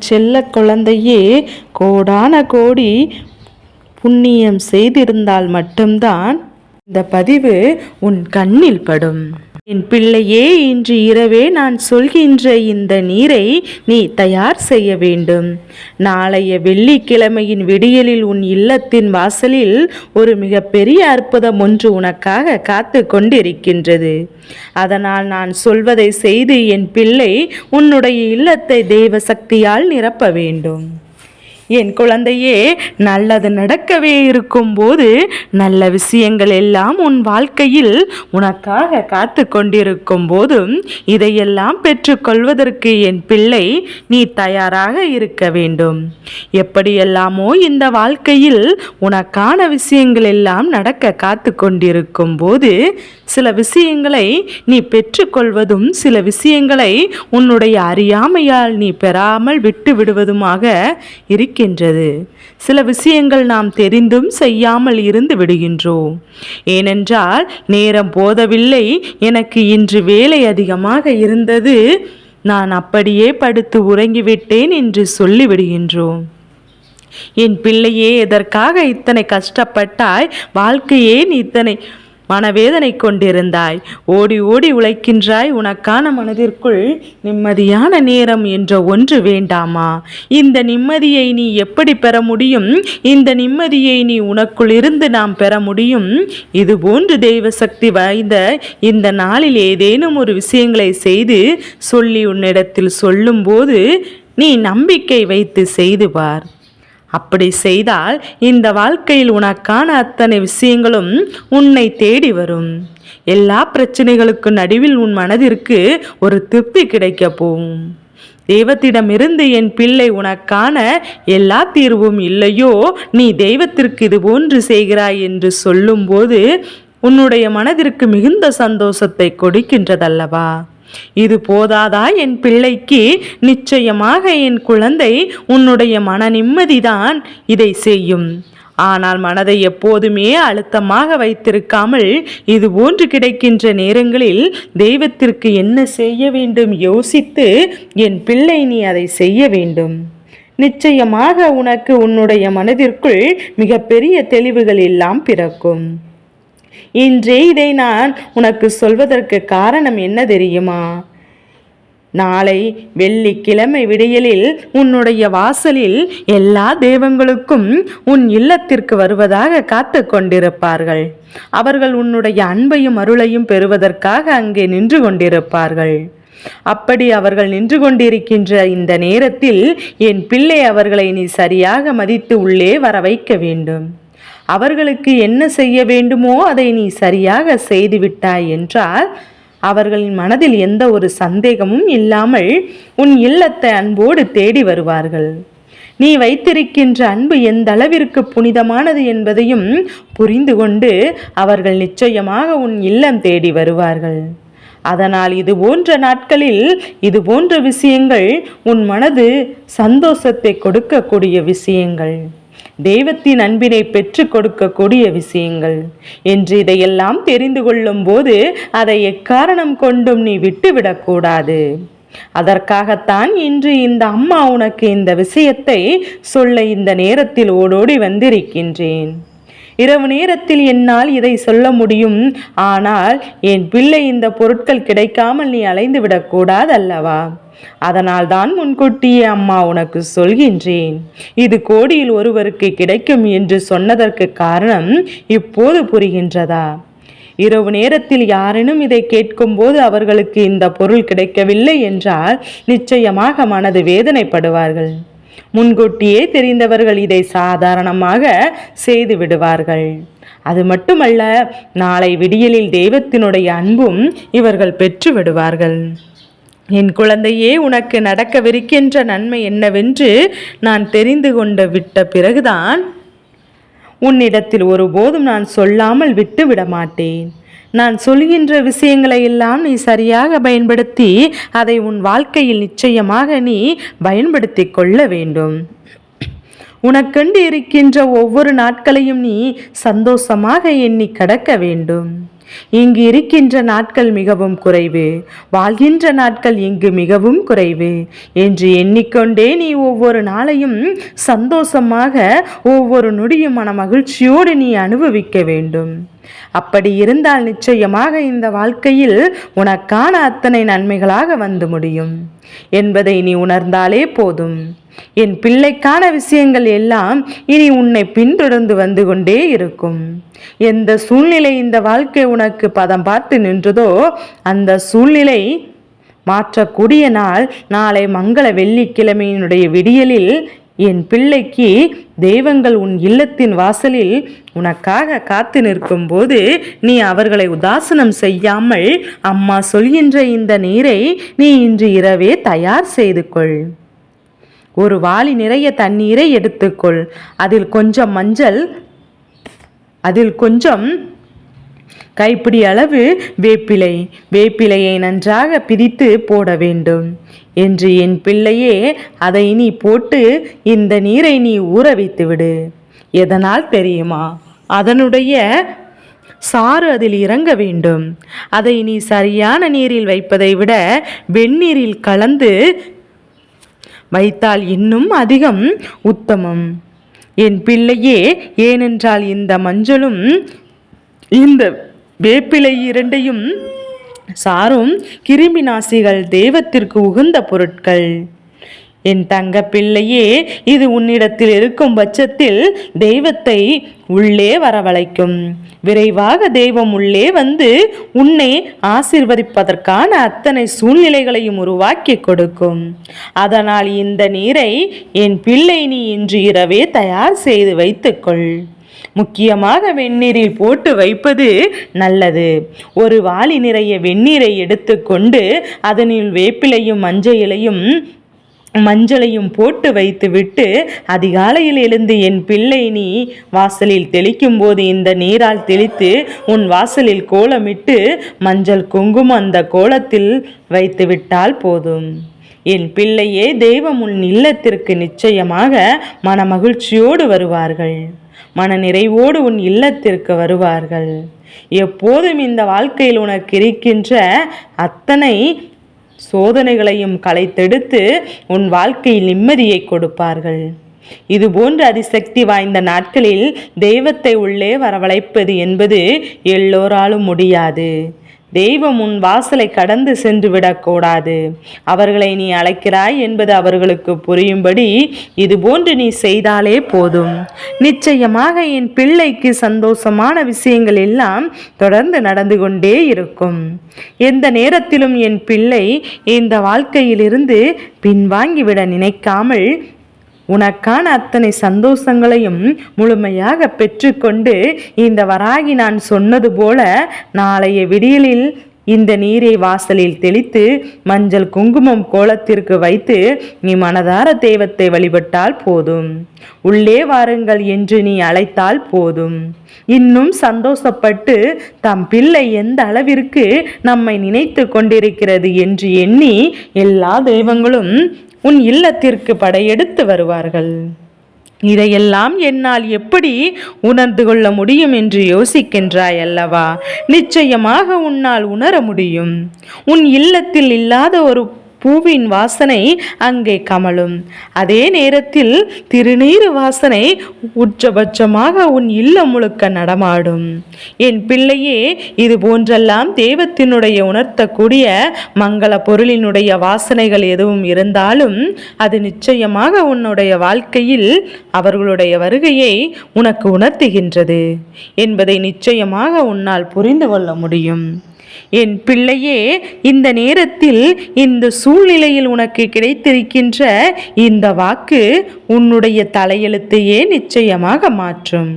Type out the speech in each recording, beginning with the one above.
செல்ல குழந்தையே, கோடான கோடி புண்ணியம் செய்திருந்தால் மட்டும்தான் இந்த பதிவு உன் கண்ணில் படும். என் பிள்ளையே, இன்று இரவே நான் சொல்கின்ற இந்த நீரை நீ தயார் செய்ய வேண்டும். நாளைய வெள்ளிக்கிழமையின் விடியலில் உன் இல்லத்தின் வாசலில் ஒரு மிகப்பெரிய அற்புதம் ஒன்று உனக்காக காத்து கொண்டிருக்கின்றது. அதனால் நான் சொல்வதை செய்து என் பிள்ளை உன்னுடைய இல்லத்தை தெய்வ சக்தியால் நிரப்ப வேண்டும். என் குழந்தையே, நல்லது நடக்கவே இருக்கும்போது நல்ல விஷயங்கள் எல்லாம் உன் வாழ்க்கையில் உனக்காக காத்து கொண்டிருக்கும் போதும் இதையெல்லாம் பெற்றுக்கொள்வதற்கு என் பிள்ளை நீ தயாராக இருக்க வேண்டும். எப்படியெல்லாமோ இந்த வாழ்க்கையில் உனக்கான விஷயங்கள் எல்லாம் நடக்க காத்து கொண்டிருக்கும் போது சில விஷயங்களை நீ பெற்றுக்கொள்வதும் சில விஷயங்களை உன்னுடைய அறியாமையால் நீ பெறாமல் விட்டு விடுவதுமாக இருக்கின்றது. சில விஷயங்கள் நாம் தெரிந்தும் செய்யாமல் இருந்து விடுகின்றோம். ஏனென்றால் நேரம் போதவில்லை, எனக்கு இன்று வேலை அதிகமாக இருந்தது, நான் அப்படியே படுத்து உறங்கிவிட்டேன் என்று சொல்லிவிடுகின்றோம். என் பிள்ளையே, எதற்காக இத்தனை கஷ்டப்பட்டாய்? வாழ்க்கையே நீ இத்தனை மனவேதனை கொண்டிருந்தாய். ஓடி ஓடி உழைக்கின்றாய். உனக்கான மனதிற்குள் நிம்மதியான நேரம் என்ற ஒன்று வேண்டாமா? இந்த நிம்மதியை நீ எப்படி பெற முடியும்? இந்த நிம்மதியை நீ உனக்குள் இருந்து நாம் பெற முடியும். இது போன்று தெய்வ சக்தி வாய்ந்த இந்த நாளில் ஏதேனும் ஒரு விஷயங்களை செய்து சொல்லி உன்னிடத்தில் சொல்லும்போது நீ நம்பிக்கை வைத்து செய்து பார். அப்படி செய்தால் இந்த வாழ்க்கையில் உனக்கான அத்தனை விஷயங்களும் உன்னை தேடி வரும். எல்லா பிரச்சனைகளுக்கு நடுவில் உன் மனதிற்கு ஒரு திருப்தி கிடைக்க போகும். தெய்வத்திடமிருந்து என் பிள்ளை உனக்கான எல்லா தீர்வும் இல்லையோ, நீ தெய்வத்திற்கு இது போன்று செய்கிறாய் என்று சொல்லும்போது உன்னுடைய மனதிற்கு மிகுந்த சந்தோஷத்தை கொடுக்கின்றதல்லவா? இது போதாதா என் பிள்ளைக்கு? நிச்சயமாக என் குழந்தை, உன்னுடைய மன நிம்மதிதான் இதை செய்யும். ஆனால் மனதை எப்போதுமே அழுத்தமாக வைத்திருக்காமல் இது போன்று கிடைக்கின்ற நேரங்களில் தெய்வத்திற்கு என்ன செய்ய வேண்டும் யோசித்து என் பிள்ளை நீ அதை செய்ய வேண்டும். நிச்சயமாக உனக்கு உன்னுடைய மனதிற்குள் மிகப்பெரிய தெளிவுகள் எல்லாம் பிறக்கும். இன்றே இதை நான் உனக்கு சொல்வதற்கு காரணம் என்ன தெரியுமா? நாளை வெள்ளிக்கிழமை விடியலில் உன்னுடைய வாசலில் எல்லா தெய்வங்களுக்கும் உன் இல்லத்திற்கு வருவதாக காத்து கொண்டிருப்பார்கள். அவர்கள் உன்னுடைய அன்பையும் அருளையும் பெறுவதற்காக அங்கே நின்று கொண்டிருப்பார்கள். அப்படி அவர்கள் நின்று கொண்டிருக்கின்ற இந்த நேரத்தில் என் பிள்ளை அவர்களை நீ சரியாக மதித்து உள்ளே வர வைக்க வேண்டும். அவர்களுக்கு என்ன செய்ய வேண்டுமோ அதை நீ சரியாக செய்துவிட்டாய் என்றால் அவர்களின் மனதில் எந்த ஒரு சந்தேகமும் இல்லாமல் உன் இல்லத்தை அன்போடு தேடி வருவார்கள். நீ வைத்திருக்கின்ற அன்பு எந்த அளவிற்கு புனிதமானது என்பதையும் புரிந்து கொண்டு அவர்கள் நிச்சயமாக உன் இல்லம் தேடி வருவார்கள். அதனால் இது போன்ற நாட்களில் இது போன்ற விஷயங்கள் உன் மனது சந்தோஷத்தை கொடுக்கக்கூடிய விஷயங்கள், தெய்வத்தின் அன்பினை பெற்று கொடுக்கக்கூடிய விஷயங்கள் என்று இதையெல்லாம் தெரிந்து கொள்ளும் போது அதை எக்காரணம் கொண்டும் நீ விட்டுவிடக்கூடாது. அதற்காகத்தான் இன்று இந்த அம்மா உனக்கு இந்த விஷயத்தை சொல்ல இந்த நேரத்தில் ஓடோடி வந்திருக்கின்றேன். இரவு நேரத்தில் என்னால் இதை சொல்ல முடியும், ஆனால் என் பிள்ளை இந்த பொருட்கள் கிடைக்காமல் நீ அலைந்து விடக்கூடாது அல்லவா? அதனால் தான் முன்கூட்டியே அம்மா உனக்கு சொல்கின்றேன். இது கோடியில் ஒருவருக்கு கிடைக்கும் என்று சொன்னதற்கு காரணம் இப்போது புரிகின்றதா? இரவு நேரத்தில் யாரேனும் இதை கேட்கும் போது அவர்களுக்கு இந்த பொருள் கிடைக்கவில்லை என்றால் நிச்சயமாக மனது வேதனைப்படுவார்கள். முன்கூட்டியே தெரிந்தவர்கள் இதை சாதாரணமாக செய்து விடுவார்கள். அது மட்டுமல்ல, நாளை விடியலில் தெய்வத்தினுடைய அன்பும் இவர்கள் பெற்று விடுவார்கள். என் குழந்தையே, உனக்கு நடக்கவிருக்கின்ற நன்மை என்னவென்று நான் தெரிந்து கொண்டு விட்ட பிறகுதான் உன்னிடத்தில் ஒருபோதும் நான் சொல்லாமல் விட்டு விட மாட்டேன். நான் சொல்கின்ற விஷயங்களை எல்லாம் நீ சரியாக பயன்படுத்தி அதை உன் வாழ்க்கையில் நிச்சயமாக நீ பயன்படுத்தி கொள்ள வேண்டும். உனக்கண்டு இருக்கின்ற ஒவ்வொரு நாட்களையும் நீ சந்தோஷமாக எண்ணி கடக்க வேண்டும். இங்கு இருக்கின்ற நாட்கள் மிகவும் குறைவு, வாழ்கின்ற நாட்கள் இங்கு மிகவும் குறைவு என்று எண்ணிக்கொண்டே நீ ஒவ்வொரு நாளையும் சந்தோஷமாக, ஒவ்வொரு நொடியும் மன மகிழ்ச்சியோடு நீ அனுபவிக்க வேண்டும். அப்படி இருந்தால் நிச்சயமாக இந்த வாழ்க்கையில் உனக்கான அத்தனை நன்மைகளாக வந்து முடியும் என்பதை நீ உணர்ந்தாலே போதும். என் பிள்ளைக்கான விஷயங்கள் எல்லாம் இனி உன்னை பின்தொடர்ந்து வந்து கொண்டே இருக்கும். எந்த சூழ்நிலை இந்த வாழ்க்கை உனக்கு பதம் பார்த்து நின்றதோ அந்த சூழ்நிலை மாற்றக்கூடிய நாள் நாளை மங்கள வெள்ளிக்கிழமையினுடைய விடியலில் என் பிள்ளைக்கு தெய்வங்கள் உன் இல்லத்தின் வாசலில் உனக்காக காத்து நிற்கும் போது நீ அவர்களை உதாசனம் செய்யாமல் அம்மா சொல்கின்ற இந்த நீரை நீ இன்று இரவே தயார் செய்து கொள். ஒரு வாளி நிறைய தண்ணீரை எடுத்துக்கொள். அதில் கொஞ்சம் மஞ்சள், அதில் கொஞ்சம் கைப்பிடி அளவு வேப்பிலையை நன்றாக பிரித்து போட வேண்டும் என்று என் பிள்ளையே. அதை நீ போட்டு இந்த நீரை நீ ஊற வைத்து விடு. எதனால் தெரியுமா? அதனுடைய சாறு அதில் இறங்க வேண்டும். அதை நீ சரியான நீரில் வைப்பதை விட வெந்நீரில் கலந்து வைத்தால் இன்னும் அதிகம் உத்தமம் என் பிள்ளையே. ஏனென்றால் இந்த மஞ்சளும் இந்த வேப்பிலை இரண்டையும் சாரும் கிருமி நாசிகள், தெய்வத்திற்கு உகந்த பொருட்கள். என் தங்க பிள்ளையே, இது உன்னிடத்தில் இருக்கும் பட்சத்தில் தெய்வத்தை உள்ளே வரவழைக்கும். விரைவாக தெய்வம் உள்ளே வந்து உன்னை ஆசீர்வதிப்பதற்கான அத்தனை சூழ்நிலைகளையும் உருவாக்கி கொடுக்கும். அதனால் இந்த நீரை என் பிள்ளை நீ இன்று இரவே தயார் செய்து வைத்துக்கொள். முக்கியமாக வெந்நீரில் போட்டு வைப்பது நல்லது. ஒரு வாளி நிறைய வெந்நீரை எடுத்துக்கொண்டு அதனில் வேப்பிலையும் மஞ்சளையும் போட்டு வைத்துவிட்டு அதிகாலையில் எழுந்து என் பிள்ளை நீ வாசலில் தெளிக்கும் போது இந்த நீரால் தெளித்து உன் வாசலில் கோலமிட்டு மஞ்சள் குங்குமம் அந்த கோலத்தில் வைத்து விட்டால் போதும். என் பிள்ளையே, தெய்வம் உன் இல்லத்திற்கு நிச்சயமாக மன மகிழ்ச்சியோடு வருவார்கள். மன நிறைவோடு உன் இல்லத்திற்கு வருவார்கள். எப்போதும் இந்த வாழ்க்கையில் உனக்கு இருக்கின்ற அத்தனை சோதனைகளையும் களைத்தெடுத்து உன் வாழ்க்கையில் நிம்மதியை கொடுப்பார்கள். இதுபோன்ற அதிசக்தி வாய்ந்த நாட்களில் தெய்வத்தை உள்ளே வரவழைப்பது என்பது எல்லோராலும் முடியாது. தெய்வம் உன் வாசலை கடந்து சென்று விடக்கூடாது. அவர்களை நீ அழைக்கிறாய் என்பது அவர்களுக்கு புரியும்படி இதுபோன்று நீ செய்தாலே போதும். நிச்சயமாக என் பிள்ளைக்கு சந்தோஷமான விஷயங்கள் எல்லாம் தொடர்ந்து நடந்து கொண்டே இருக்கும். எந்த நேரத்திலும் என் பிள்ளை இந்த வாழ்க்கையிலிருந்து பின்வாங்கிவிட நினைக்காமல் உனக்கான அத்தனை சந்தோஷங்களையும் முழுமையாக பெற்றுக்கொண்டு இந்த வராகி நான் சொன்னது போல நாளைய விடியலில் இந்த நீரை வாசலில் தெளித்து மஞ்சள் குங்குமம் கோலத்திற்கு வைத்து நீ மனதார தெய்வத்தை வழிபட்டால் போதும். உள்ளே வாருங்கள் என்று நீ அழைத்தால் போதும். இன்னும் சந்தோஷப்பட்டு தம் பிள்ளை எந்த அளவிற்கு நம்மை நினைத்து கொண்டிருக்கிறது என்று எண்ணி எல்லா தெய்வங்களும் உன் இல்லத்திற்கு படையெடுத்து வருவார்கள். இதையெல்லாம் என்னால் எப்படி உணர்ந்து கொள்ள முடியும் என்று யோசிக்கின்றாய் அல்லவா? நிச்சயமாக உன்னால் உணர முடியும். உன் இல்லத்தில் இல்லாத ஒரு பூவின் வாசனை அங்கே கமலும். அதே நேரத்தில் திருநீறு வாசனை உச்சபட்சமாக உன் இல்லம் முழுக்க நடமாடும். என் பிள்ளையே, இது போன்றெல்லாம் தெய்வத்தினுடைய உணர்த்தக்கூடிய மங்கள பொருளினுடைய வாசனைகள் எதுவும் இருந்தாலும் அது நிச்சயமாக உன்னுடைய வாழ்க்கையில் அவர்களுடைய வருகையை உனக்கு உணர்த்துகின்றது என்பதை நிச்சயமாக உன்னால் புரிந்து கொள்ள முடியும். என் பிள்ளையே, இந்த நேரத்தில் இந்த சூழ்நிலையில் உனக்கு கிடைத்திருக்கின்ற இந்த வாக்கு உன்னுடைய தலையெழுத்தையே நிச்சயமாக மாற்றும்.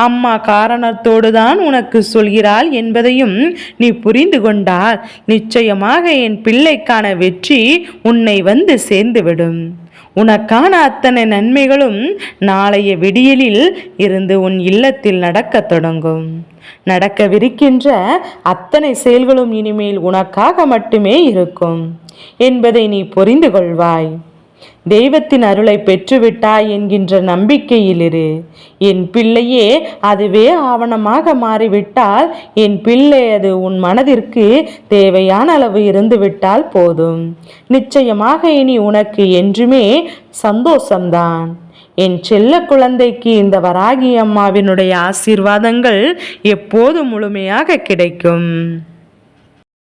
அம்மா காரணத்தோடு தான் உனக்கு சொல்கிறாள் என்பதையும் நீ புரிந்து கொண்டால் நிச்சயமாக என் பிள்ளைக்கான வெற்றி உன்னை வந்து சேர்ந்துவிடும். உனக்கான அத்தனை நன்மைகளும் நாளைய விடியலில் இருந்து உன் இல்லத்தில் நடக்கத் தொடங்கும். நடக்கவிருக்கின்ற அத்தனை செயல்களும் இனிமேல் உனக்காக மட்டுமே இருக்கும் என்பதை நீ புரிந்து கொள்வாய். தெய்வத்தின் அருளை பெற்றுவிட்டாய் என்கின்ற நம்பிக்கையில் இரு. என் பிள்ளையே, அதுவே ஆவணமாக மாறிவிட்டால் என் பிள்ளை அது உன் மனதிற்கு தேவையான அளவு இருந்துவிட்டால் போதும். நிச்சயமாக இனி உனக்கு என்றுமே சந்தோஷம்தான். என் செல்ல குழந்தைக்கு இந்த வராகி அம்மாவினுடைய ஆசீர்வாதங்கள் எப்போது முழுமையாக கிடைக்கும்.